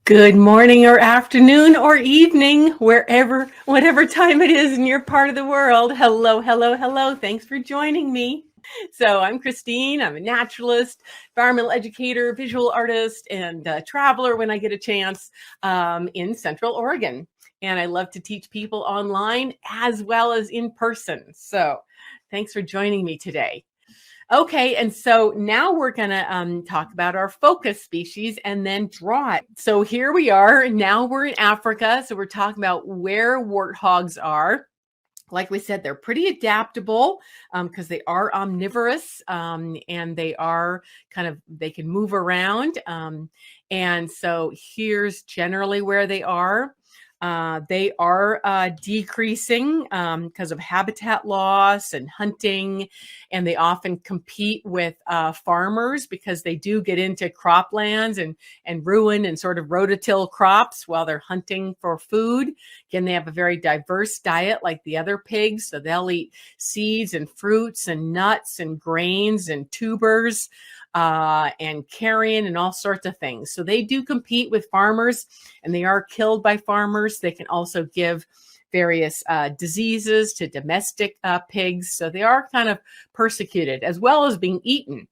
Good morning or afternoon or evening, whatever time it is in your part of the world. Hello, hello, hello. Thanks for joining me. So I'm Christine. I'm a naturalist, environmental educator, visual artist, and traveler when I get a chance in Central Oregon. And I love to teach people online as well as in person. So thanks for joining me today. Okay, and so now we're going to talk about our focus species and then draw it. So here we are. Now we're in Africa. So we're talking about where warthogs are. Like we said, they're pretty adaptable because they are omnivorous and they are they can move around. And so here's generally where they are. They are decreasing because of habitat loss and hunting, and they often compete with farmers because they do get into croplands and ruin and sort of rototill crops while they're hunting for food. Again, they have a very diverse diet like the other pigs, so they'll eat seeds and fruits and nuts and grains and tubers and carrion and all sorts of things. So they do compete with farmers, and they are killed by farmers. They can also give various diseases to domestic pigs. So they are kind of persecuted as well as being eaten.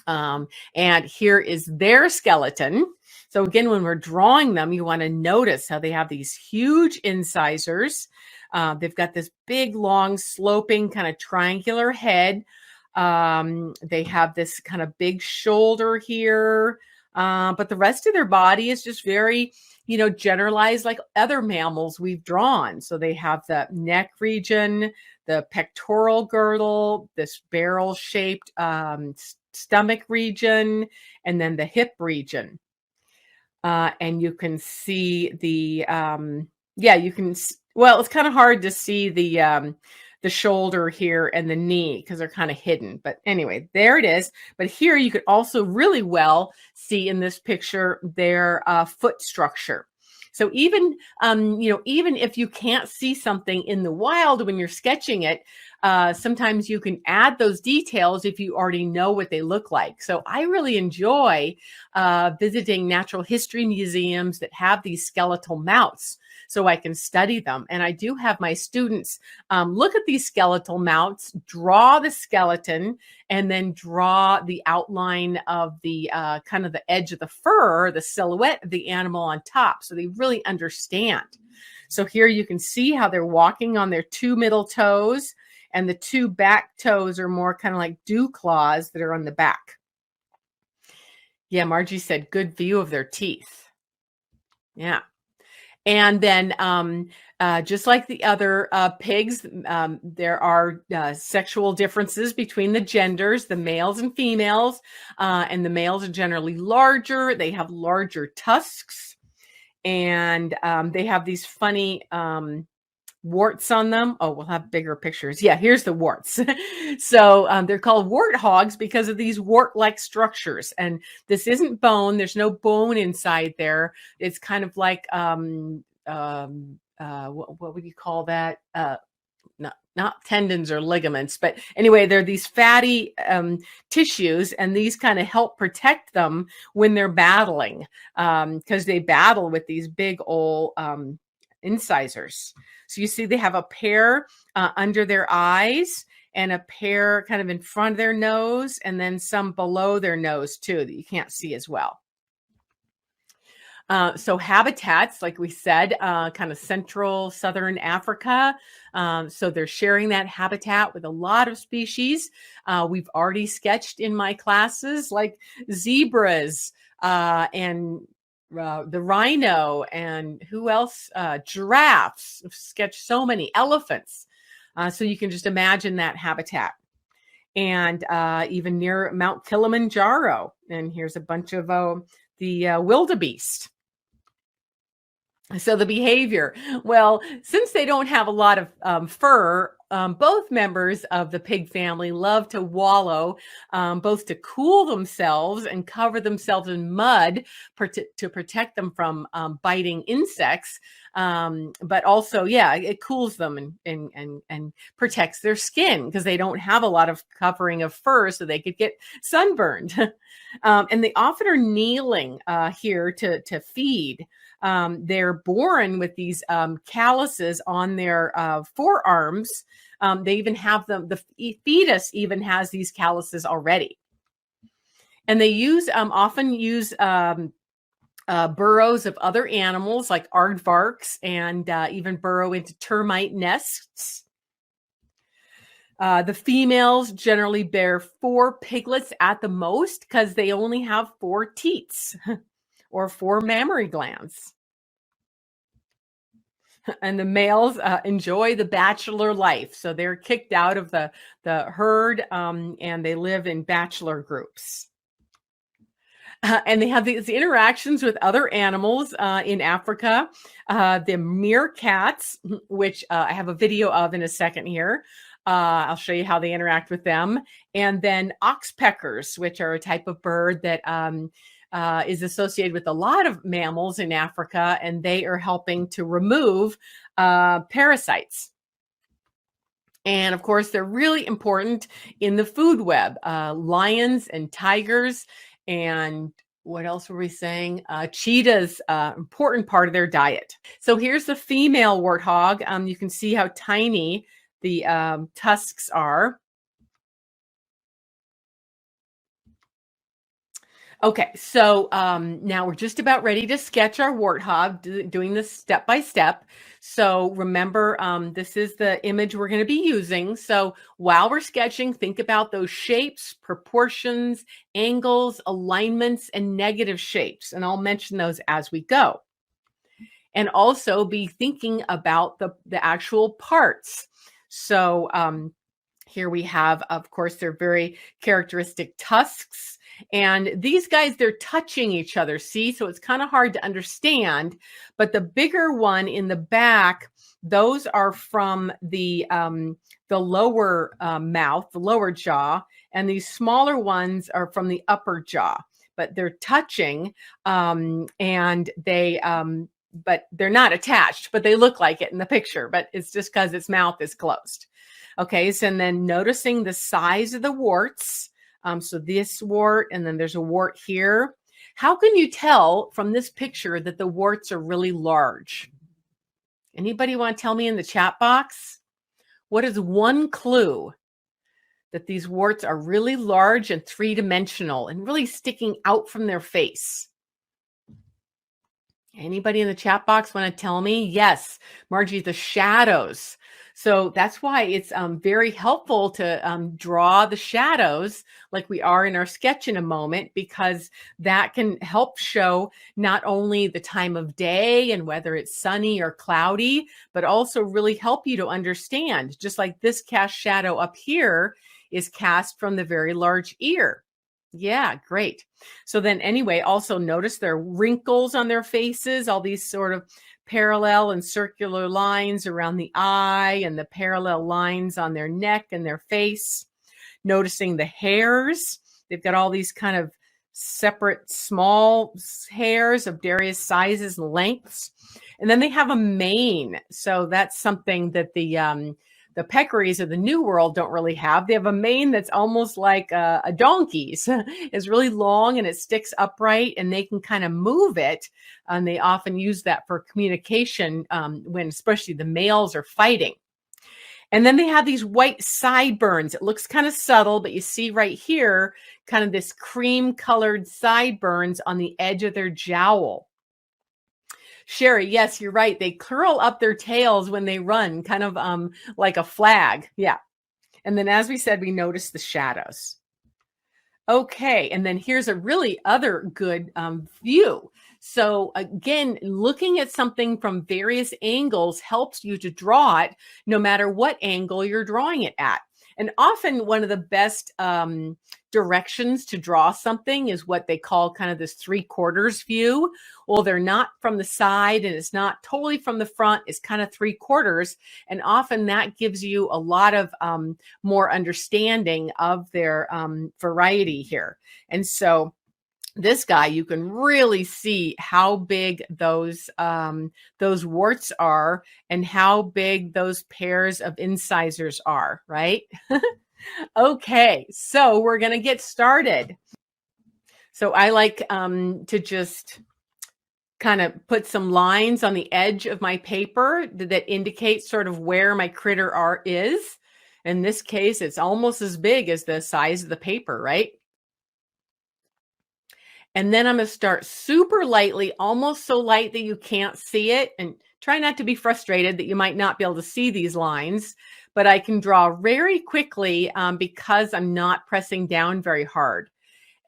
And here is their skeleton. So again, when we're drawing them, you want to notice how they have these huge incisors. They've got this big, long, sloping kind of triangular head. They have this kind of big shoulder here, but the rest of their body is just very, generalized like other mammals we've drawn. So they have the neck region, the pectoral girdle, this barrel-shaped stomach region, and then the hip region. And you can see it's kind of hard to see the shoulder here and the knee because they're kind of hidden. But anyway, there it is. But here you could also really well see in this picture their foot structure. So even if you can't see something in the wild when you're sketching it, sometimes you can add those details if you already know what they look like. So I really enjoy visiting natural history museums that have these skeletal mounts so I can study them. And I do have my students look at these skeletal mounts, draw the skeleton, and then draw the outline of the kind of the edge of the fur, the silhouette of the animal on top. So they really understand. So here you can see how they're walking on their two middle toes, and the two back toes are more kind of like dew claws that are on the back. Yeah, Margie said, good view of their teeth. Yeah. And then just like the other pigs, there are sexual differences between the genders, the males and females, and the males are generally larger. They have larger tusks, and they have these funny warts on them. Oh, we'll have bigger pictures. Yeah, here's the warts. So they're called warthogs because of these wart-like structures. And this isn't bone. There's no bone inside there. It's kind of like what would you call that? Not tendons or ligaments, but anyway, they're these fatty tissues, and these kind of help protect them when they're battling because they battle with these big old incisors. So you see they have a pair under their eyes and a pair kind of in front of their nose, and then some below their nose too that you can't see as well. So habitats, like we said, kind of central southern Africa. So they're sharing that habitat with a lot of species. We've already sketched in my classes like zebras and the rhino, and who else? Giraffes. I've sketched so many elephants. So you can just imagine that habitat. And even near Mount Kilimanjaro. And here's a bunch of the wildebeest. So the behavior, well, since they don't have a lot of fur both members of the pig family love to wallow, both to cool themselves and cover themselves in mud to protect them from biting insects. But also, yeah, it cools them and protects their skin because they don't have a lot of covering of fur, so they could get sunburned. And they often are kneeling here to feed. They're born with these calluses on their forearms. They even have them, the fetus even has these calluses already. And they often use burrows of other animals like aardvarks and even burrow into termite nests. The females generally bear 4 piglets at the most because they only have 4 teats or 4 mammary glands. And the males enjoy the bachelor life. So they're kicked out of the herd and they live in bachelor groups. And they have these interactions with other animals in Africa. The meerkats, which I have a video of in a second here. I'll show you how they interact with them. And then oxpeckers, which are a type of bird that is associated with a lot of mammals in Africa, and they are helping to remove parasites. And of course, they're really important in the food web. Lions and tigers, and what else were we saying? Cheetahs, important part of their diet. So here's the female warthog. You can see how tiny the tusks are. Okay, so now we're just about ready to sketch our warthog, doing this step by step. So remember, this is the image we're going to be using. So while we're sketching, think about those shapes, proportions, angles, alignments, and negative shapes. And I'll mention those as we go. And also be thinking about the actual parts. So here we have, of course, their very characteristic tusks. And these guys, they're touching each other, see? So it's kind of hard to understand. But the bigger one in the back, those are from the lower mouth, the lower jaw. And these smaller ones are from the upper jaw. But they're touching and they... but they're not attached, but they look like it in the picture, but it's just because its mouth is closed. Okay, so and then noticing the size of the warts. So this wart, and then there's a wart here. How can you tell from this picture that the warts are really large? Anybody want to tell me in the chat box? What is one clue that these warts are really large and 3-dimensional and really sticking out from their face? Anybody in the chat box want to tell me? Yes, Margie, the shadows. So that's why it's very helpful to draw the shadows like we are in our sketch in a moment, because that can help show not only the time of day and whether it's sunny or cloudy, but also really help you to understand, just like this cast shadow up here is cast from the very large ear. Yeah, great. So then anyway, also notice their wrinkles on their faces, all these sort of parallel and circular lines around the eye and the parallel lines on their neck and their face. Noticing the hairs. They've got all these kind of separate small hairs of various sizes and lengths. And then they have a mane. So that's something that the peccaries of the New World don't really have. They have a mane that's almost like a donkey's. It's really long and it sticks upright, and they can kind of move it. And they often use that for communication when especially the males are fighting. And then they have these white sideburns. It looks kind of subtle, but you see right here, kind of this cream colored sideburns on the edge of their jowl. Sherry, yes, you're right. They curl up their tails when they run, kind of like a flag. Yeah. And then, as we said, we notice the shadows. Okay. And then here's a really other good view. So again, looking at something from various angles helps you to draw it no matter what angle you're drawing it at. And often one of the best directions to draw something is what they call kind of this 3/4 view. Well, they're not from the side and it's not totally from the front. It's kind of 3/4. And often that gives you a lot of more understanding of their variety here. And so this guy, you can really see how big those warts are and how big those pairs of incisors are, right? Okay, so we're going to get started. So I like to just kind of put some lines on the edge of my paper that indicate sort of where my critter art is. In this case, it's almost as big as the size of the paper, right? And then I'm going to start super lightly, almost so light that you can't see it. And try not to be frustrated that you might not be able to see these lines. But I can draw very quickly because I'm not pressing down very hard.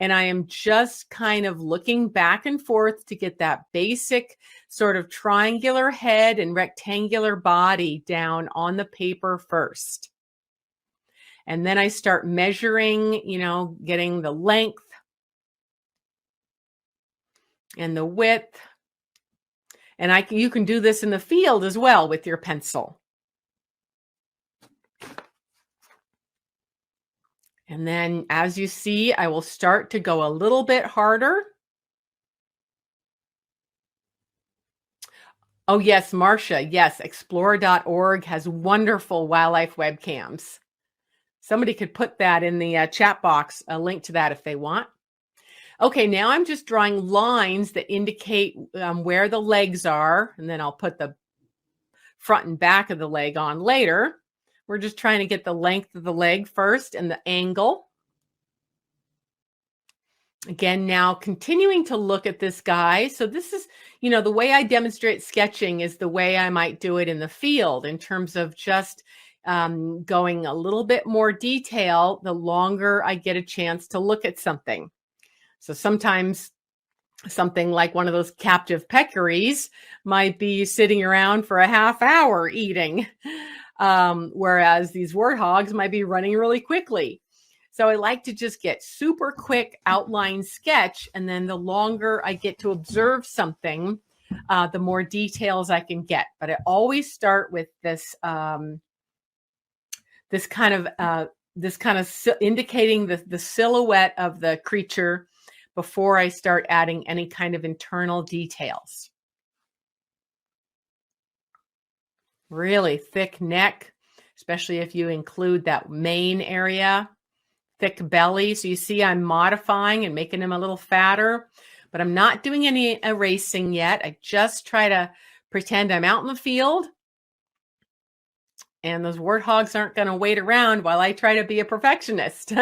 And I am just kind of looking back and forth to get that basic sort of triangular head and rectangular body down on the paper first. And then I start measuring, getting the length and the width. And you can do this in the field as well with your pencil. And then as you see, I will start to go a little bit harder. Oh yes, Marcia, yes, explore.org has wonderful wildlife webcams. Somebody could put that in the chat box, a link to that if they want. Okay, now I'm just drawing lines that indicate where the legs are, and then I'll put the front and back of the leg on later. We're just trying to get the length of the leg first and the angle. Again, now continuing to look at this guy. So this is, the way I demonstrate sketching is the way I might do it in the field in terms of just going a little bit more detail the longer I get a chance to look at something. So sometimes something like one of those captive peccaries might be sitting around for a half hour eating, whereas these warthogs might be running really quickly. So I like to just get super quick outline sketch, and then the longer I get to observe something, the more details I can get. But I always start with this this kind of indicating the silhouette of the creature before I start adding any kind of internal details. Really thick neck, especially if you include that mane area, thick belly. So you see I'm modifying and making him a little fatter, but I'm not doing any erasing yet. I just try to pretend I'm out in the field, and those warthogs aren't going to wait around while I try to be a perfectionist.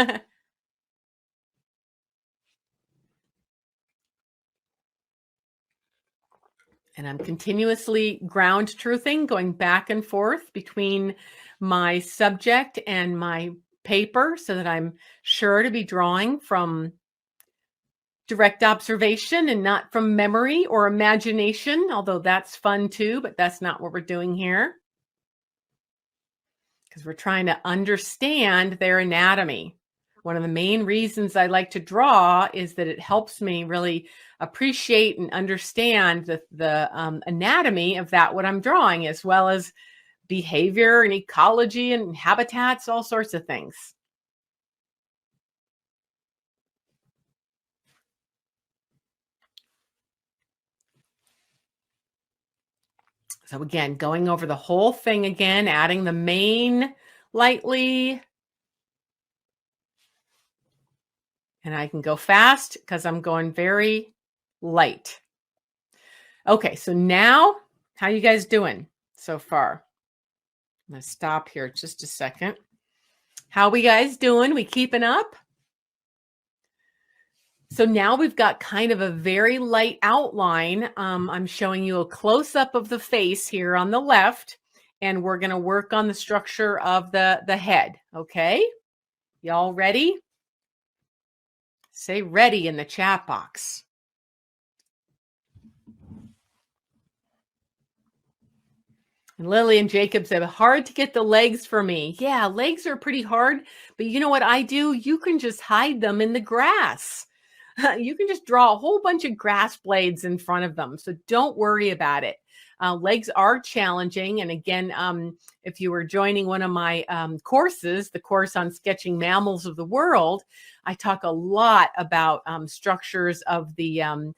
And I'm continuously ground truthing, going back and forth between my subject and my paper so that I'm sure to be drawing from direct observation and not from memory or imagination, although that's fun too, but that's not what we're doing here. Because we're trying to understand their anatomy. One of the main reasons I like to draw is that it helps me really appreciate and understand the anatomy of what I'm drawing, as well as behavior and ecology and habitats, all sorts of things. So again, going over the whole thing again, adding the mane lightly. And I can go fast because I'm going very light. Okay, so now, how you guys doing so far? I'm going to stop here just a second. How we guys doing? We keeping up? So now we've got kind of a very light outline. I'm showing you a close-up of the face here on the left, and we're going to work on the structure of the head, okay? Y'all ready? Say ready in the chat box. And Lillian Jacobs said, hard to get the legs for me. Yeah, legs are pretty hard, but you know what I do? You can just hide them in the grass. You can just draw a whole bunch of grass blades in front of them. So don't worry about it. Legs are challenging. And again, if you were joining one of my courses, the course on sketching mammals of the world, I talk a lot about structures of the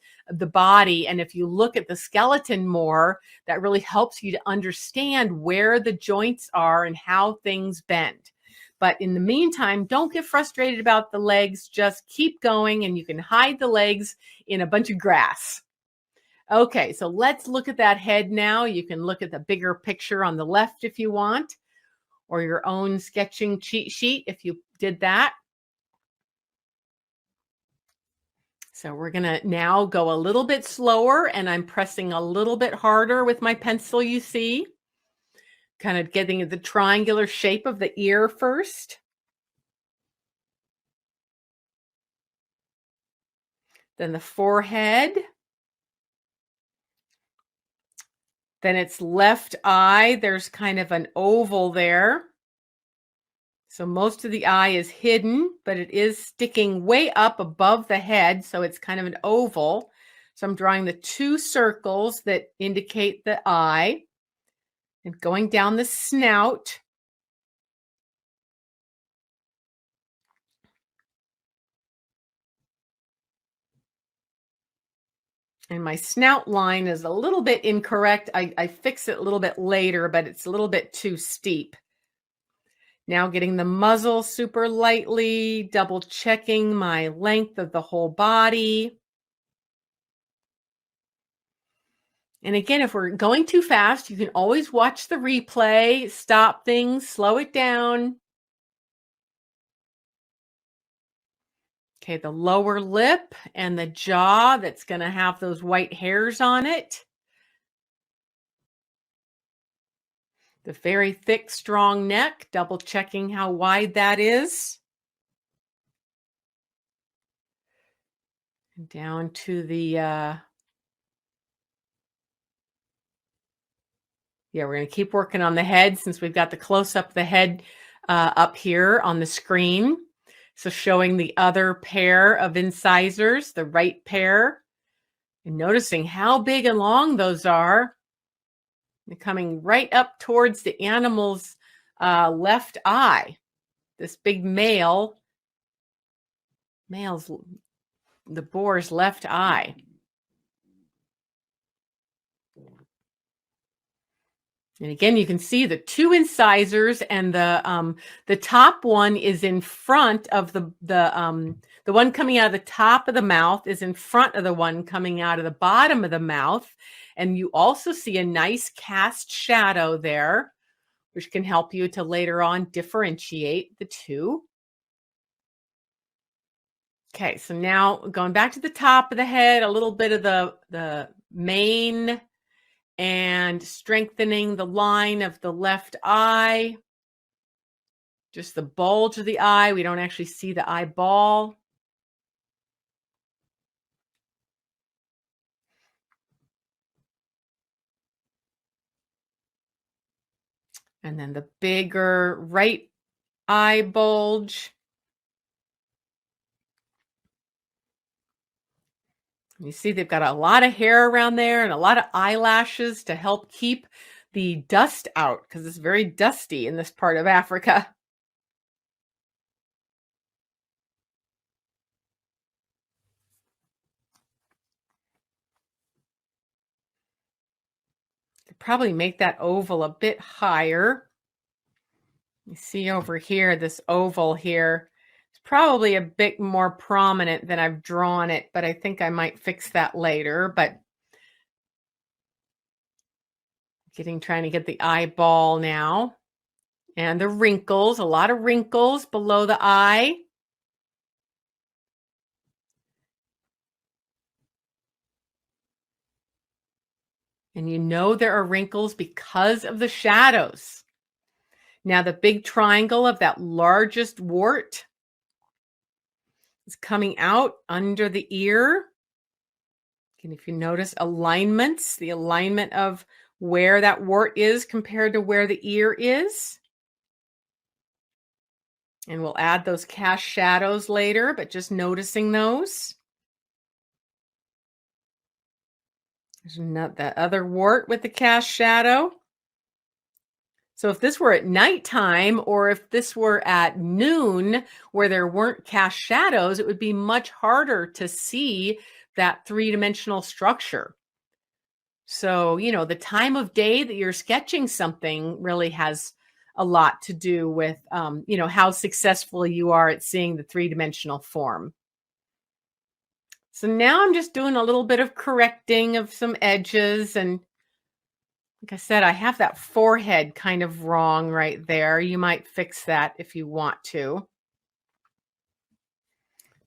body. And if you look at the skeleton more, that really helps you to understand where the joints are and how things bend. But in the meantime, don't get frustrated about the legs. Just keep going, and you can hide the legs in a bunch of grass. Okay, so let's look at that head now. You can look at the bigger picture on the left if you want, or your own sketching cheat sheet if you did that. So we're going to now go a little bit slower, and I'm pressing a little bit harder with my pencil, you see. Kind of getting the triangular shape of the ear first. Then the forehead. Then its left eye, there's kind of an oval there. So most of the eye is hidden, but it is sticking way up above the head, so it's kind of an oval. So I'm drawing the two circles that indicate the eye and going down the snout. And my snout line is a little bit incorrect. I fix it a little bit later, but it's a little bit too steep. Now getting the muzzle super lightly, double checking my length of the whole body. And again, if we're going too fast, you can always watch the replay, stop things, slow it down. Okay, the lower lip and the jaw that's going to have those white hairs on it. The very thick, strong neck, double checking how wide that is. Down to the, yeah, we're going to keep working on the head since we've got the close-up of the head up here on the screen. So showing the other pair of incisors, the right pair, and noticing how big and long those are. They're coming right up towards the animal's left eye. This big male's, the boar's left eye. And again, you can see the two incisors, and the top one is in front of the one coming out of the top of the mouth is in front of the one coming out of the bottom of the mouth. And you also see a nice cast shadow there, which can help you to later on differentiate the two. Okay, so now going back to the top of the head, a little bit of the mane, and strengthening the line of the left eye, just the bulge of the eye. We don't actually see the eyeball. And then the bigger right eye bulge. You see they've got a lot of hair around there and a lot of eyelashes to help keep the dust out, because it's very dusty in this part of Africa. Could probably make that oval a bit higher. You see over here, this oval here. Probably a bit more prominent than I've drawn it, but I think I might fix that later. But trying to get the eyeball now. And the wrinkles, a lot of wrinkles below the eye. And you know there are wrinkles because of the shadows. Now the big triangle of that largest wart is coming out under the ear. And if you notice alignments, the alignment of where that wart is compared to where the ear is. And we'll add those cast shadows later, but just noticing those. There's not that other wart with the cast shadow. So if this were at nighttime, or if this were at noon where there weren't cast shadows, it would be much harder to see that three-dimensional structure. So, the time of day that you're sketching something really has a lot to do with, how successful you are at seeing the three-dimensional form. So now I'm just doing a little bit of correcting of some edges. And like I said, I have that forehead kind of wrong right there. You might fix that if you want to.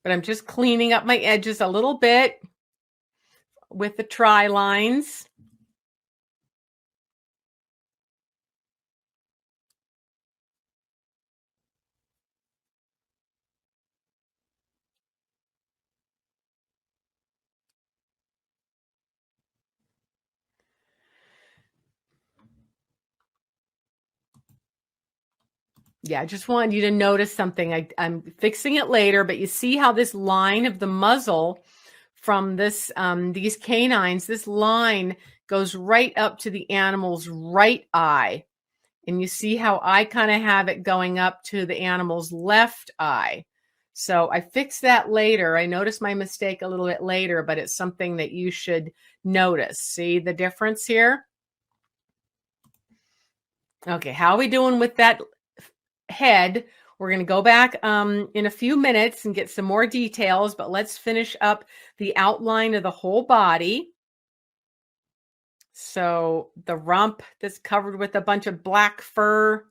But I'm just cleaning up my edges a little bit with the tri lines. Yeah, I just wanted you to notice something. I'm fixing it later, but you see how this line of the muzzle from this these canines, this line goes right up to the animal's right eye. And you see how I kind of have it going up to the animal's left eye. So I fixed that later. I noticed my mistake a little bit later, but it's something that you should notice. See the difference here? Okay, how are we doing with that head? We're going to go back in a few minutes and get some more details, but let's finish up the outline of the whole body. So the rump that's covered with a bunch of black fur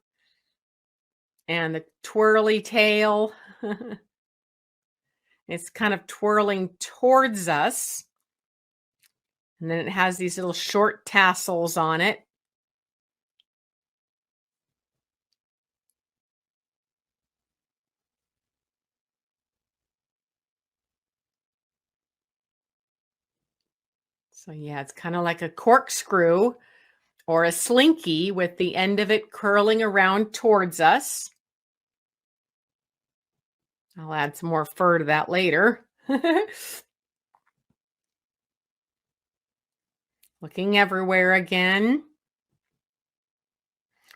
and the twirly tail. It's kind of twirling towards us. And then it has these little short tassels on it. So yeah, it's kind of like a corkscrew or a slinky with the end of it curling around towards us. I'll add some more fur to that later. Looking everywhere again.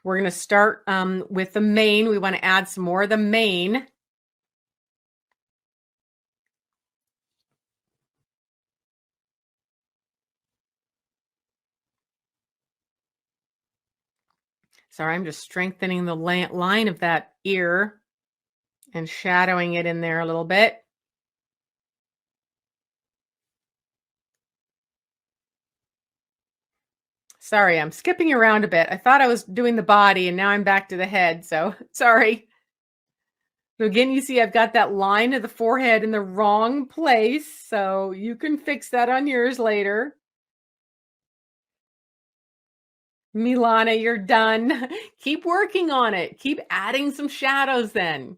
We're going to start with the mane. We want to add some more of the mane. Sorry, I'm just strengthening the line of that ear and shadowing it in there a little bit. Sorry, I'm skipping around a bit. I thought I was doing the body and now I'm back to the head. So sorry. So again, you see I've got that line of the forehead in the wrong place. So you can fix that on yours later. Milana, you're done. Keep working on it. Keep adding some shadows then.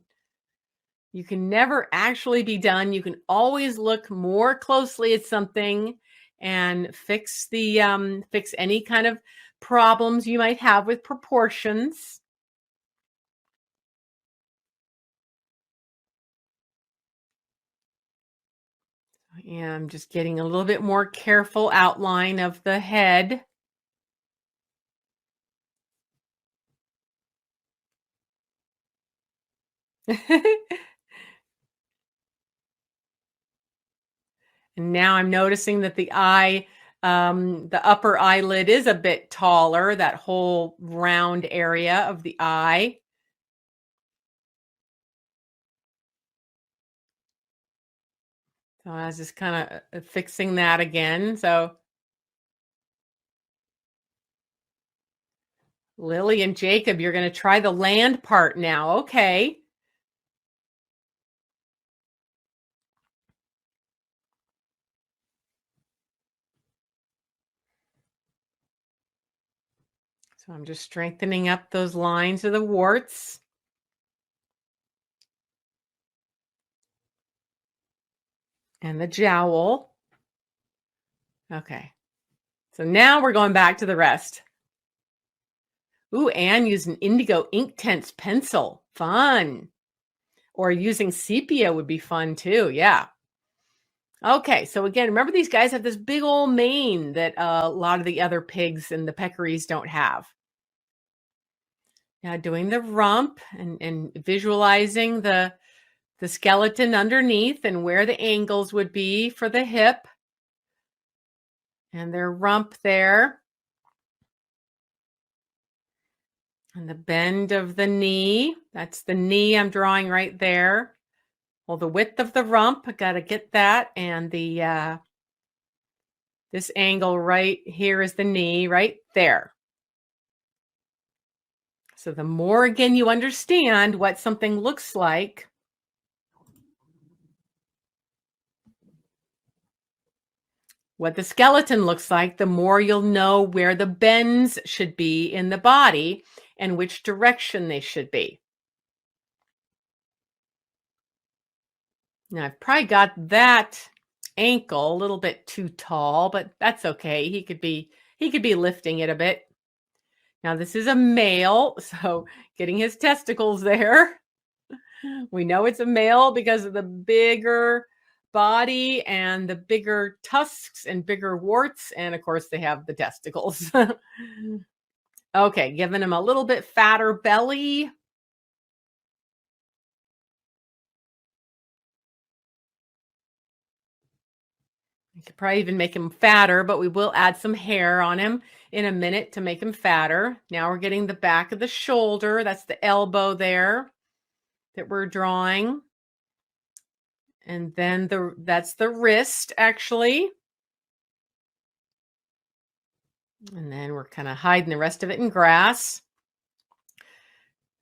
You can never actually be done. You can always look more closely at something and fix any kind of problems you might have with proportions. Yeah, I'm just getting a little bit more careful outline of the head. And now I'm noticing that the eye, the upper eyelid is a bit taller, that whole round area of the eye. So I was just kind of fixing that again. So Lily and Jacob, you're going to try the land part now. Okay. So I'm just strengthening up those lines of the warts. And the jowl. Okay. So now we're going back to the rest. Ooh, Anne used an indigo Inktense pencil. Fun. Or using sepia would be fun too. Yeah. Okay, so again, remember these guys have this big old mane that a lot of the other pigs and the peccaries don't have. Now doing the rump and visualizing the skeleton underneath and where the angles would be for the hip and their rump there. And the bend of the knee, that's the knee I'm drawing right there. Well, the width of the rump, I got to get that. And the this angle right here is the knee right there. So the more, again, you understand what something looks like, what the skeleton looks like, the more you'll know where the bends should be in the body and which direction they should be. Now, I've probably got that ankle a little bit too tall, but that's okay. He could be lifting it a bit. Now, this is a male, so getting his testicles there. We know it's a male because of the bigger body and the bigger tusks and bigger warts. And of course, they have the testicles. Okay, giving him a little bit fatter belly. You could probably even make him fatter, but we will add some hair on him in a minute to make him fatter. Now we're getting the back of the shoulder. That's the elbow there that we're drawing. And then that's the wrist, actually. And then we're kind of hiding the rest of it in grass.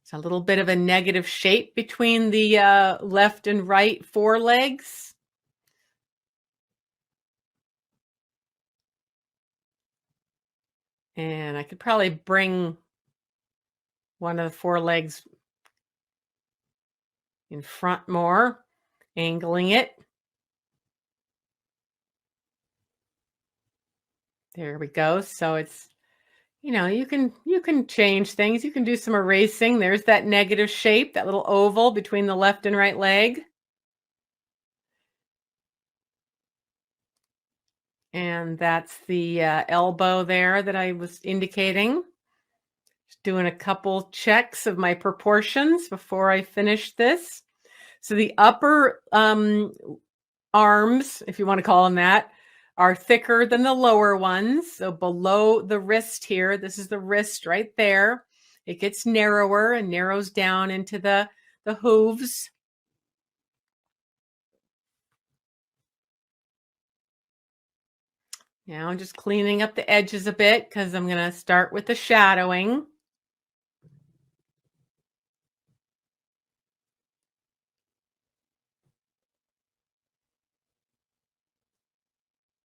It's a little bit of a negative shape between the left and right forelegs. And I could probably bring one of the forelegs in front more, angling it. There we go. So it's, you can change things. You can do some erasing. There's that negative shape, that little oval between the left and right leg. And that's the elbow there that I was indicating. Just doing a couple checks of my proportions before I finish this. So the upper arms, if you want to call them that, are thicker than the lower ones. So below the wrist here, this is the wrist right there. It gets narrower and narrows down into the hooves. Now I'm just cleaning up the edges a bit because I'm going to start with the shadowing.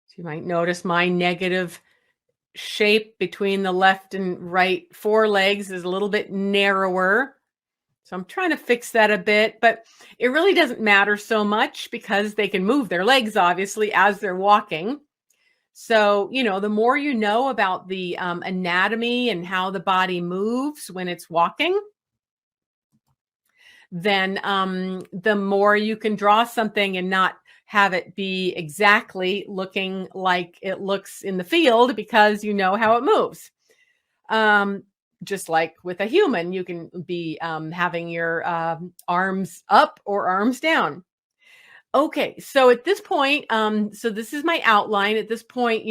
So you might notice my negative shape between the left and right forelegs is a little bit narrower. So I'm trying to fix that a bit, but it really doesn't matter so much because they can move their legs, obviously, as they're walking. So, the more you know about the anatomy and how the body moves when it's walking, then the more you can draw something and not have it be exactly looking like it looks in the field because you know how it moves. Just like with a human, you can be having your arms up or arms down. Okay, so at this point, so this is my outline. At this point,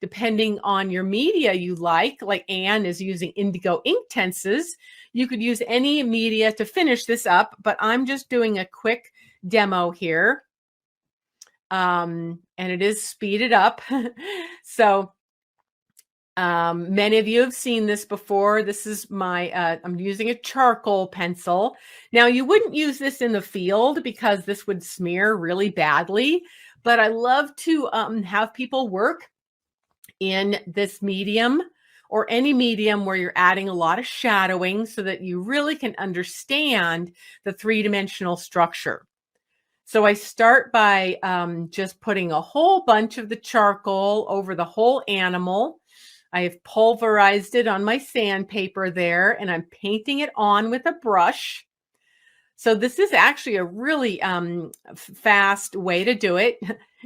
depending on your media you like Anne is using indigo Inktenses, you could use any media to finish this up, but I'm just doing a quick demo here. And it is speeded up. So many of you have seen this before. This is I'm using a charcoal pencil. Now, you wouldn't use this in the field because this would smear really badly, but I love to have people work in this medium or any medium where you're adding a lot of shadowing so that you really can understand the three-dimensional structure. So I start by just putting a whole bunch of the charcoal over the whole animal. I have pulverized it on my sandpaper there, and I'm painting it on with a brush. So this is actually a really fast way to do it.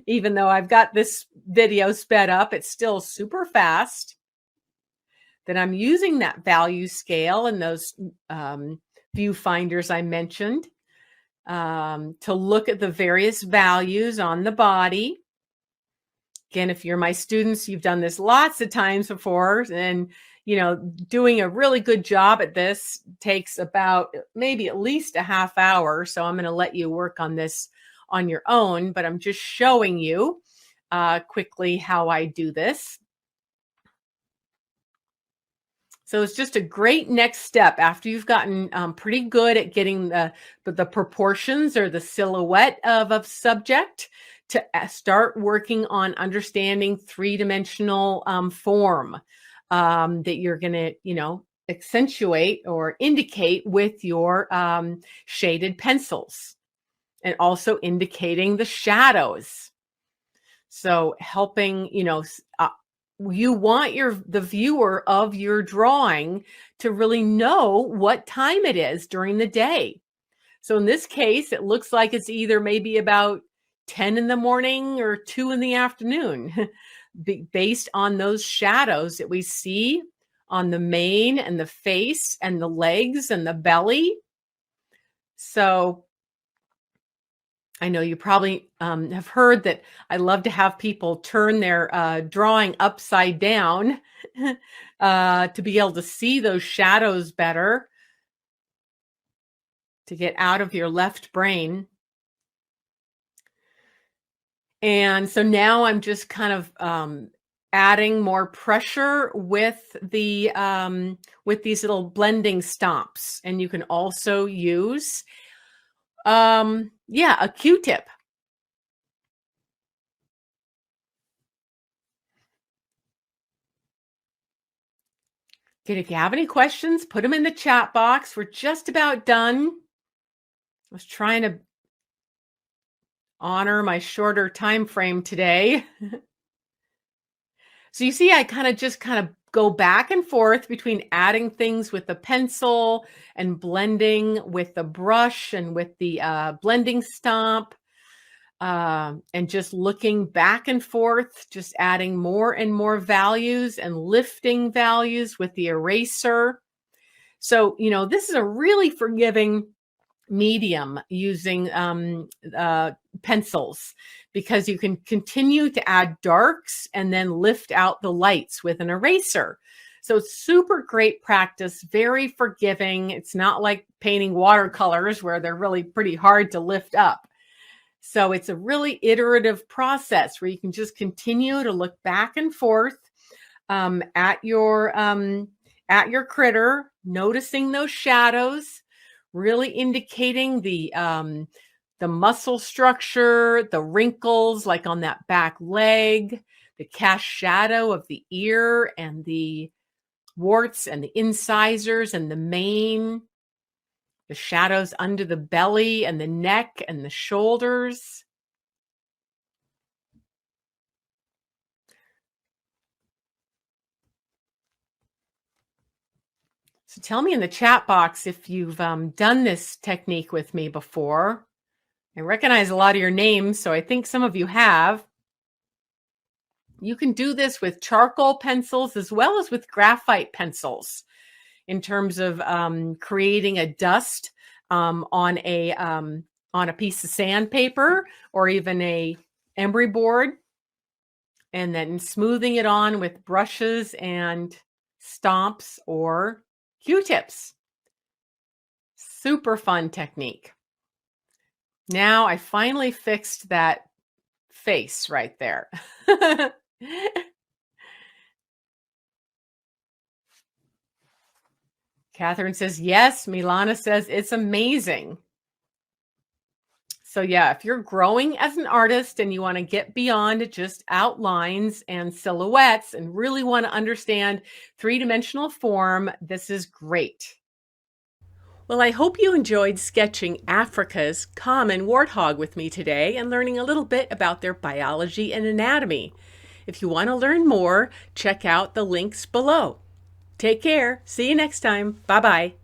Even though I've got this video sped up, it's still super fast. Then I'm using that value scale and those viewfinders I mentioned to look at the various values on the body. Again, if you're my students, you've done this lots of times before, and doing a really good job at this takes about maybe at least a half hour. So I'm going to let you work on this on your own, but I'm just showing you quickly how I do this. So it's just a great next step after you've gotten pretty good at getting the proportions or the silhouette of a subject to start working on understanding three-dimensional form that you're going to, accentuate or indicate with your shaded pencils, and also indicating the shadows. So helping, you want the viewer of your drawing to really know what time it is during the day. So in this case, it looks like it's either maybe about 10 in the morning or 2 in the afternoon, based on those shadows that we see on the mane and the face and the legs and the belly. So I know you probably have heard that I love to have people turn their drawing upside down to be able to see those shadows better, to get out of your left brain. And so now I'm just kind of adding more pressure with these little blending stomps. And you can also use a Q-tip. If you have any questions, put them in the chat box. We're just about done. I was trying to honor my shorter time frame today. So you see, I kind of go back and forth between adding things with the pencil and blending with the brush and with the blending stomp, and just looking back and forth, just adding more and more values and lifting values with the eraser. So, this is a really forgiving medium using pencils, because you can continue to add darks and then lift out the lights with an eraser. So it's super great practice, very forgiving. It's not like painting watercolors where they're really pretty hard to lift up. So it's a really iterative process where you can just continue to look back and forth at your critter, noticing those shadows, really indicating the muscle structure, the wrinkles like on that back leg, the cast shadow of the ear and the warts and the incisors and the mane, the shadows under the belly and the neck and the shoulders. So tell me in the chat box if you've done this technique with me before. I recognize a lot of your names, so I think some of you have. You can do this with charcoal pencils as well as with graphite pencils in terms of creating a dust on a piece of sandpaper or even a emery board, and then smoothing it on with brushes and stomps or Q-tips. Super fun technique. Now I finally fixed that face right there. Catherine says, yes. Milana says, it's amazing. So yeah, if you're growing as an artist and you want to get beyond just outlines and silhouettes and really want to understand three-dimensional form, this is great. Well, I hope you enjoyed sketching Africa's common warthog with me today and learning a little bit about their biology and anatomy. If you want to learn more, check out the links below. Take care. See you next time. Bye-bye.